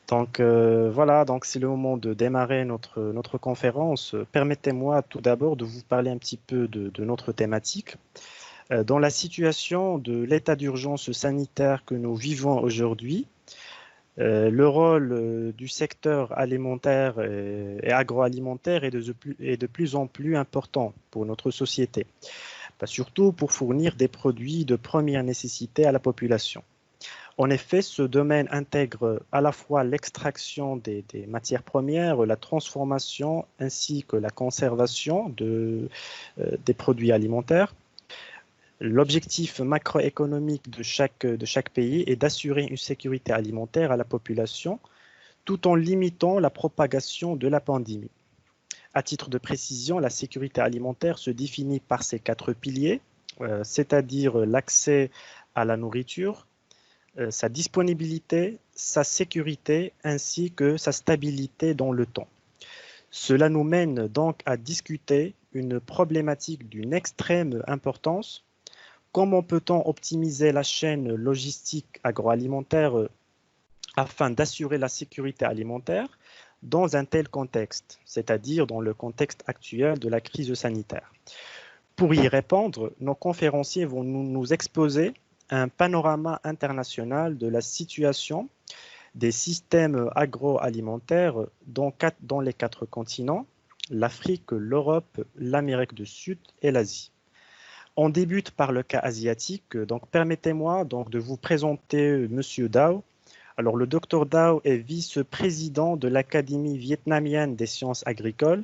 Voilà, donc c'est le moment de démarrer notre conférence. Permettez-moi tout d'abord de vous parler un petit peu de notre thématique. Dans la situation de l'état d'urgence sanitaire que nous vivons aujourd'hui, le rôle du secteur alimentaire et agroalimentaire est de plus en plus important pour notre société, surtout pour fournir des produits de première nécessité à la population. En effet, ce domaine intègre à la fois l'extraction des matières premières, la transformation ainsi que la conservation des produits alimentaires. L'objectif macroéconomique de chaque pays est d'assurer une sécurité alimentaire à la population tout en limitant la propagation de la pandémie. À titre de précision, la sécurité alimentaire se définit par ces quatre piliers, c'est-à-dire l'accès à la nourriture, sa disponibilité, sa sécurité ainsi que sa stabilité dans le temps. Cela nous mène donc à discuter une problématique d'une extrême importance. Comment peut-on optimiser la chaîne logistique agroalimentaire afin d'assurer la sécurité alimentaire dans un tel contexte, c'est-à-dire dans le contexte actuel de la crise sanitaire? Pour y répondre, nos conférenciers vont nous exposer un panorama international de la situation des systèmes agroalimentaires dans les quatre continents, l'Afrique, l'Europe, l'Amérique du Sud et l'Asie. On débute par le cas asiatique, donc permettez-moi donc de vous présenter Monsieur Dao. Alors le docteur Dao est vice-président de l'Académie vietnamienne des sciences agricoles.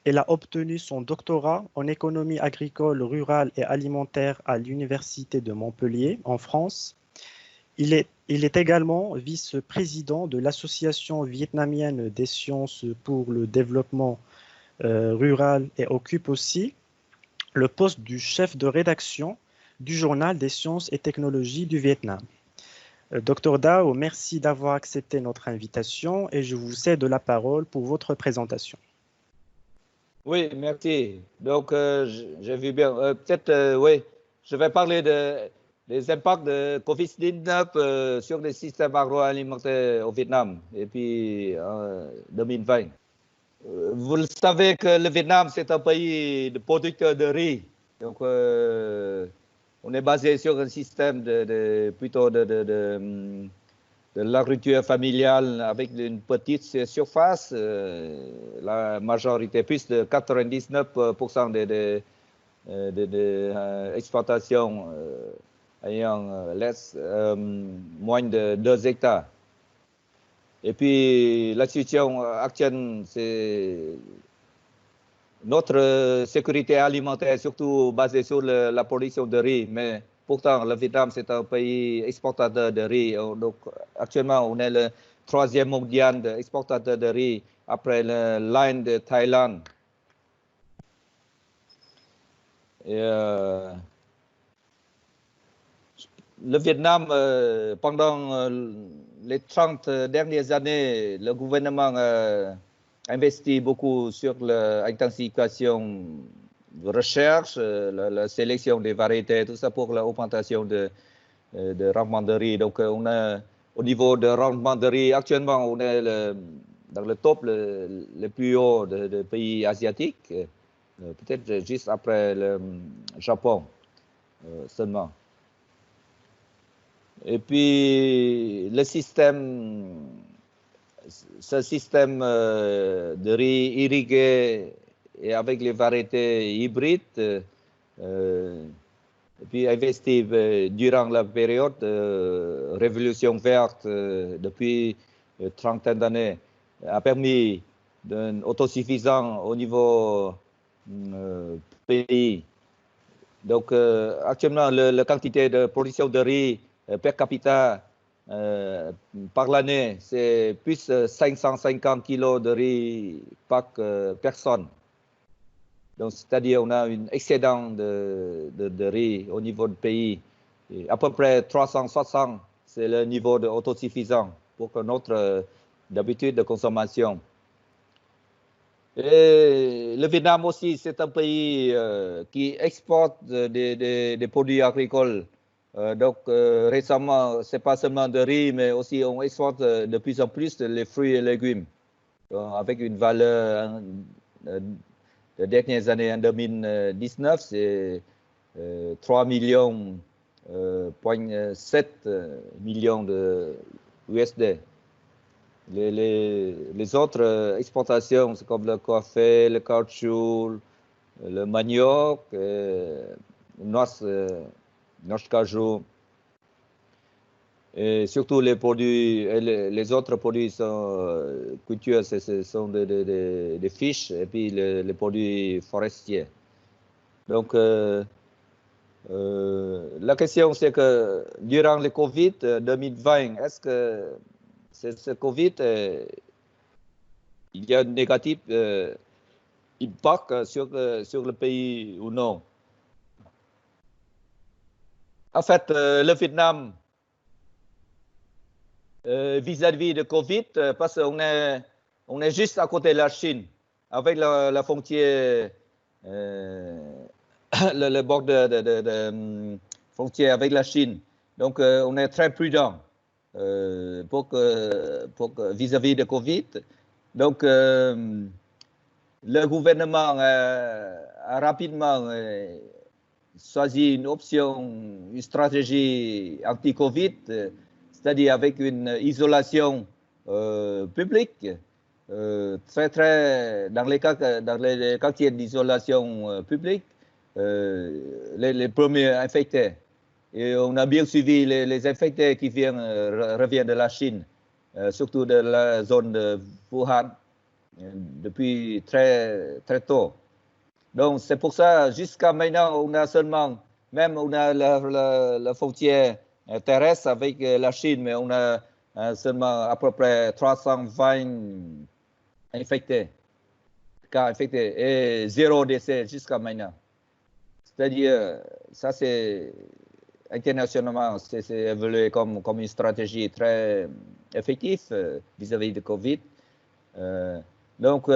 Elle a obtenu son doctorat en économie agricole, rurale et alimentaire à l'Université de Montpellier, en France. Il est également vice-président de l'Association vietnamienne des sciences pour le développement rural et occupe aussi le poste du chef de rédaction du journal des sciences et technologies du Vietnam. Docteur Dao, merci d'avoir accepté notre invitation et je vous cède la parole pour votre présentation. Oui, merci. Donc, j'ai vu bien. Peut-être, oui, je vais parler des impacts de Covid-19 sur les systèmes agroalimentaires au Vietnam et puis en 2020. Vous le savez que le Vietnam, c'est un pays de producteurs de riz. Donc, on est basé sur un système plutôt de l'agriculture familiale avec une petite surface. La majorité, plus de 99% des exploitations ayant moins de 2 hectares. Et puis la situation actuelle, c'est notre sécurité alimentaire, surtout basée sur la production de riz. Mais pourtant, le Vietnam, c'est un pays exportateur de riz. Donc, actuellement, on est le 3e mondial exportateur de riz après l'Inde de Thaïlande. Et, le Vietnam, pendant les 30 dernières années, le gouvernement investi beaucoup sur l'intensification de recherche, la sélection des variétés, tout ça pour l'augmentation de rendement de riz. Donc, on a, au niveau de rendement de riz, actuellement, on est dans le top le plus haut des pays asiatiques, peut-être juste après le Japon seulement. Et puis, ce système de riz irrigué et avec les variétés hybrides, et puis investi durant la période de révolution verte depuis une trentaine d'années, a permis d'une autosuffisance au niveau pays. Donc, actuellement, la quantité de production de riz per capita par l'année, c'est plus de 550 kilos de riz par personne. Donc, c'est-à-dire on a un excédent de riz au niveau du pays. Et à peu près 360, c'est le niveau de autosuffisant pour notre d'habitude de consommation. Et le Vietnam aussi, c'est un pays qui exporte des produits agricoles Donc récemment, c'est pas seulement de riz, mais aussi on exporte de plus en plus les fruits et légumes avec une valeur des dernières années en 2019, c'est 3 millions, 7 millions de USD. Les autres exportations, c'est comme le café, le caoutchouc, le manioc, noix cajou, et surtout les produits, les autres produits sont culture, ce sont des fiches et puis les produits forestiers. Donc, la question c'est que durant le Covid 2020, est-ce que ce Covid, il y a un négatif impact sur le pays ou non? En fait, le Vietnam, vis-à-vis de Covid, parce qu'on est juste à côté de la Chine, avec la frontière, le bord de frontière avec la Chine. Donc, on est très prudent vis-à-vis de Covid. Donc, le gouvernement a rapidement choisi une option, une stratégie anti-Covid, c'est-à-dire avec une isolation publique, dans les quartiers d'isolation publique, les premiers infectés. Et on a bien suivi les infectés qui reviennent de la Chine, surtout de la zone de Wuhan, depuis très, très tôt. Donc, c'est pour ça, jusqu'à maintenant, on a seulement, même on a la frontière terrestre avec la Chine, mais on a seulement à peu près 320 infectés, cas infectés, et 0 décès jusqu'à maintenant. C'est-à-dire, ça c'est internationalement, c'est évolué comme une stratégie très effective vis-à-vis de Covid. Donc,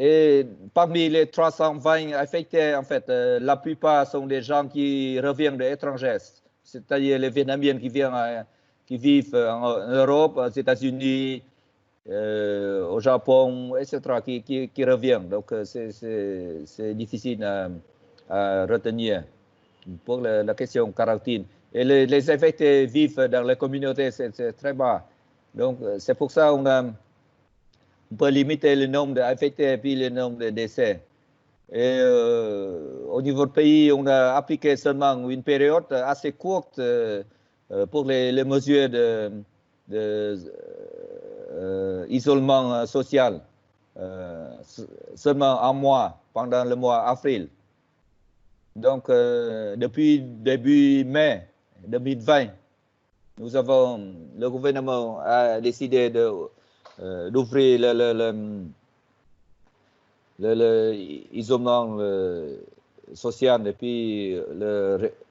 et parmi les 320 affectés, en fait, la plupart sont des gens qui reviennent de l'étranger, c'est-à-dire les Vietnamiens qui vivent en Europe, aux États-Unis, au Japon, etc., qui reviennent. Donc, c'est difficile à retenir pour la question quarantine. Et les infectés vivent dans les communautés, c'est très bas. Donc, c'est pour ça qu'on peut limiter le nombre d'infectés et puis le nombre de décès. Et au niveau du pays, on a appliqué seulement une période assez courte pour les mesures d'isolement social, seulement un mois, pendant le mois avril. Donc, depuis début mai 2020, le gouvernement a décidé d'ouvrir l'isolement social et puis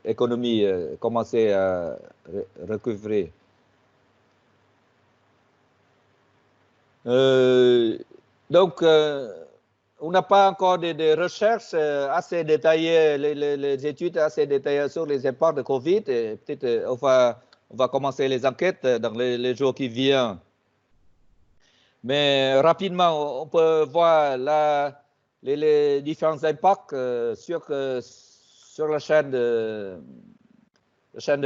l'économie a commencé à recouvrir. Donc, on n'a pas encore des recherches assez détaillées, les études assez détaillées sur les impacts de Covid. Et peut-être on va commencer les enquêtes dans les jours qui viennent. Mais rapidement, on peut voir les différents impacts sur la chaîne de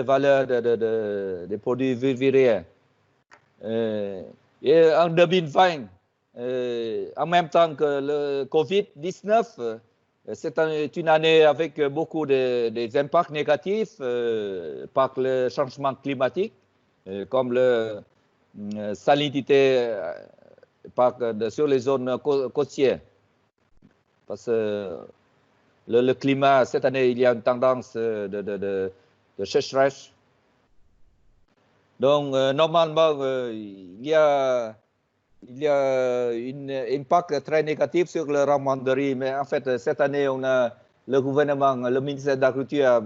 valeur des produits vivriers. Et en 2020, en même temps que le Covid-19, c'est une année avec beaucoup des impacts négatifs par le changement climatique, comme la salinité sur les zones côtières. Parce que le climat, cette année, il y a une tendance de sécheresse. Donc, normalement, il y a un impact très négatif sur le rendement de riz. Mais en fait, cette année, le gouvernement, le ministère de l'Agriculture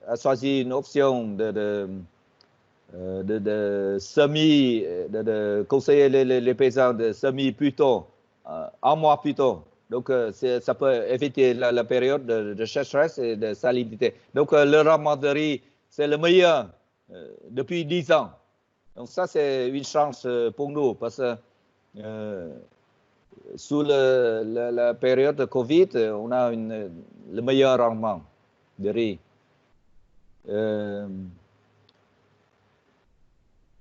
a choisi une option de conseiller les paysans de semer plus tôt, un mois plus tôt. Donc, ça peut éviter la période de sécheresse et de salinité. Donc, le rendement de riz, c'est le meilleur depuis 10 ans. Donc, ça, c'est une chance pour nous parce que sous la période de Covid, on a le meilleur rendement de riz.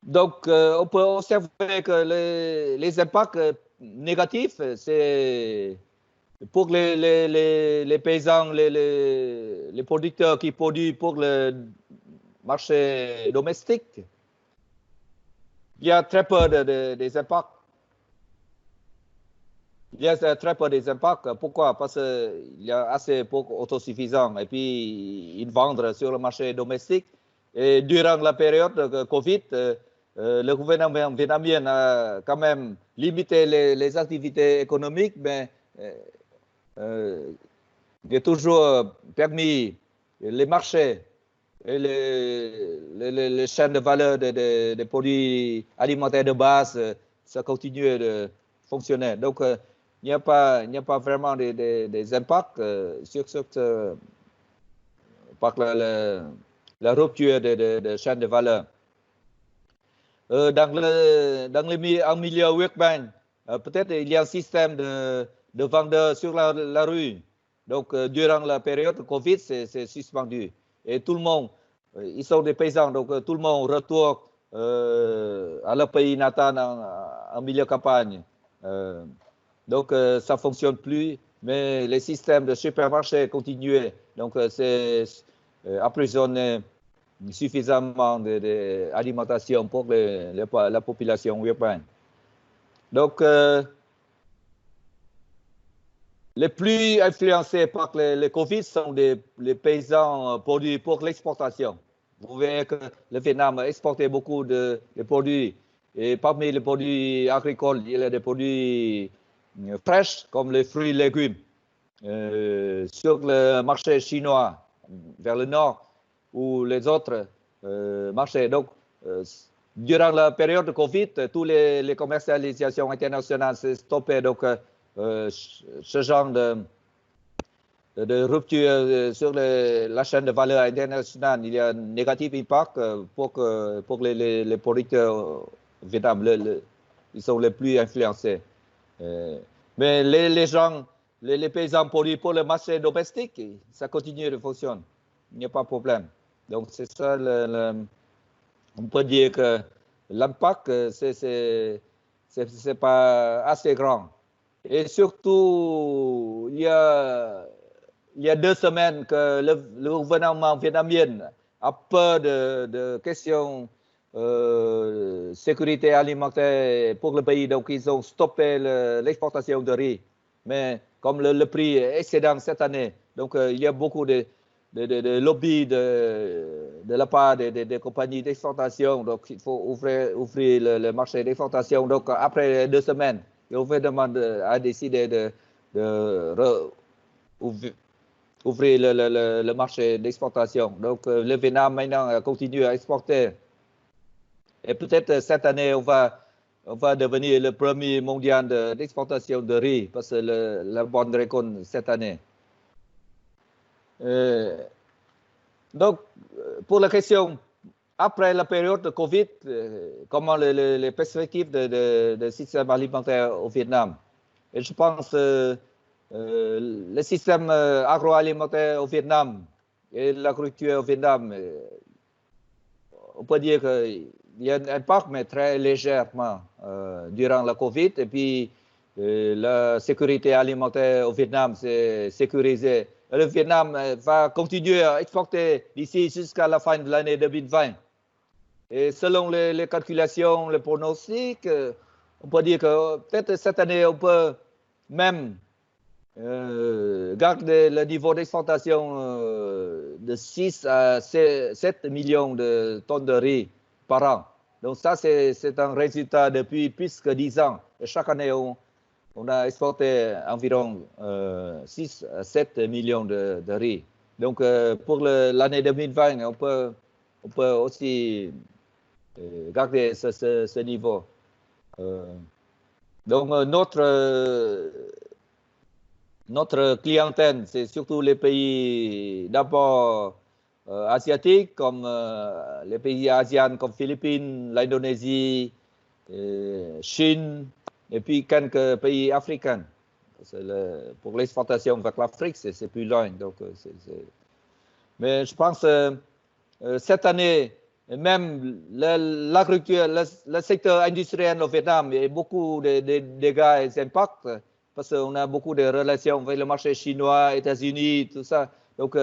Donc, on peut observer que les impacts négatifs, c'est pour les paysans, les producteurs qui produisent pour le marché domestique. Il y a très peu des impacts. Il y a très peu des impacts. Pourquoi? Parce qu'il y a assez peu autosuffisants et puis ils vendent sur le marché domestique. Et durant la période de Covid, le gouvernement vietnamien a quand même limité les activités économiques, mais il a toujours permis les marchés et les chaînes de valeur des produits alimentaires de base, ça continue de fonctionner. Donc, il n'y a pas vraiment des impacts sur par la rupture de chaîne de valeur. En milieu urbain, peut-être il y a un système de vendeurs sur la rue. Donc, durant la période de Covid, c'est suspendu. Et tout le monde, ils sont des paysans, donc tout le monde retourne à leur pays natal en milieu campagne. Donc, ça ne fonctionne plus, mais les systèmes de supermarchés continuent. Donc, c'est approvisionner suffisamment d'alimentation pour la population urbaine. Donc, les plus influencés par le Covid sont les paysans produits pour l'exportation. Vous voyez que le Vietnam a exporté beaucoup de produits. Et parmi les produits agricoles, il y a des produits fraîches comme les fruits et légumes. Sur le marché chinois, vers le nord, ou les autres marchés. Donc, durant la période de Covid, toutes les commercialisations internationales s'est stoppées. Donc, ce genre de rupture sur la chaîne de valeur internationale, il y a un négatif impact pour les producteurs vietnamiens. Ils sont les plus influencés. Mais les gens, les paysans produits pour le marché domestique, ça continue de fonctionner. Il n'y a pas de problème. Donc, c'est ça, on peut dire que l'impact, c'est pas assez grand. Et surtout, il y a 2 semaines que le gouvernement vietnamien a peur de questions sécurité alimentaire pour le pays. Donc, ils ont stoppé l'exportation de riz. Mais comme le prix est excédent cette année, donc il y a beaucoup de lobby de la part des compagnies d'exportation. Donc, il faut ouvrir le marché d'exportation. Donc, après 2 semaines, le gouvernement a décidé ouvrir le marché d'exportation. Donc, le Vietnam maintenant continue à exporter. Et peut-être cette année, on va devenir le premier mondial d'exportation de riz parce que la bonne récolte cette année. Donc, pour la question, après la période de Covid, comment les perspectives de système alimentaire au Vietnam? Et je pense que le système agroalimentaire au Vietnam et l'agriculture au Vietnam, on peut dire qu'il y a un impact, mais très légèrement durant la Covid. Et puis, la sécurité alimentaire au Vietnam, c'est sécurisé. Le Vietnam va continuer à exporter d'ici jusqu'à la fin de l'année 2020. Et selon les calculations, les pronostics, on peut dire que peut-être cette année, on peut même garder le niveau d'exportation de 6 à 7 millions de tonnes de riz par an. Donc ça, c'est un résultat depuis plus que 10 ans. Et chaque année, on a exporté environ 6 à 7 millions de riz. Donc, pour l'année 2020, on peut aussi garder ce niveau. Donc, notre clientèle, c'est surtout les pays d'abord asiatiques, comme les pays asiatiques comme Philippines, l'Indonésie, Chine, et puis quelques pays africains. Pour l'exportation vers l'Afrique, c'est plus loin. Donc, Mais je pense cette année, même l'agriculture, le secteur industriel au Vietnam, il y a beaucoup de dégâts et d'impacts parce qu'on a beaucoup de relations avec le marché chinois, États-Unis, tout ça. Donc,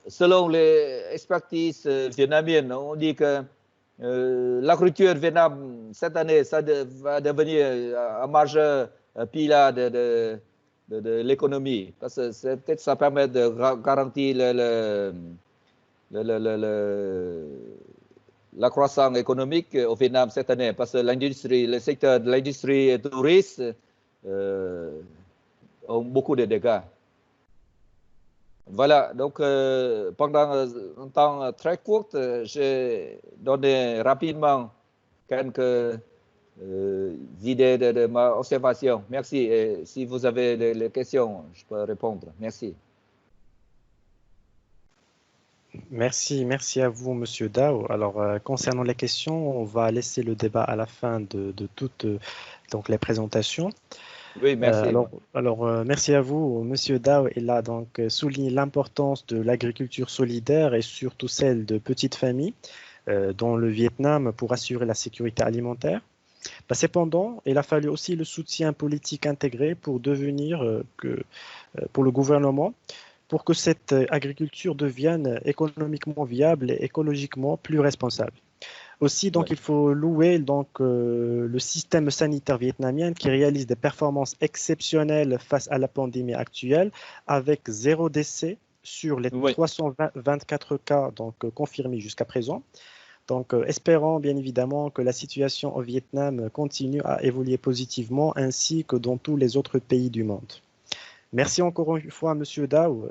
selon les expertises vietnamiennes, on dit que l'agriculture Vietnam, cette année, ça va devenir un majeur pilier de l'économie. Parce que peut-être ça permet de garantir la croissance économique au Vietnam cette année. Parce que l'industrie, le secteur de l'industrie touriste ont beaucoup de dégâts. Voilà, donc pendant un temps très court, j'ai donné rapidement quelques idées de ma observation. Merci. Et si vous avez des questions, je peux répondre. Merci. Merci à vous, Monsieur Dao. Alors, concernant les questions, on va laisser le débat à la fin de toutes donc les présentations. Oui, merci. Merci à vous, Monsieur Dao. Il a donc souligné l'importance de l'agriculture solidaire et surtout celle de petites familles dans le Vietnam pour assurer la sécurité alimentaire. Cependant, il a fallu aussi le soutien politique intégré pour pour le gouvernement, pour que cette agriculture devienne économiquement viable et écologiquement plus responsable. Aussi, donc, Ouais. il faut louer le système sanitaire vietnamien qui réalise des performances exceptionnelles face à la pandémie actuelle, avec 0 décès sur les Oui. 324 cas confirmés jusqu'à présent. Donc, espérons bien évidemment que la situation au Vietnam continue à évoluer positivement, ainsi que dans tous les autres pays du monde. Merci encore une fois, Monsieur Dao.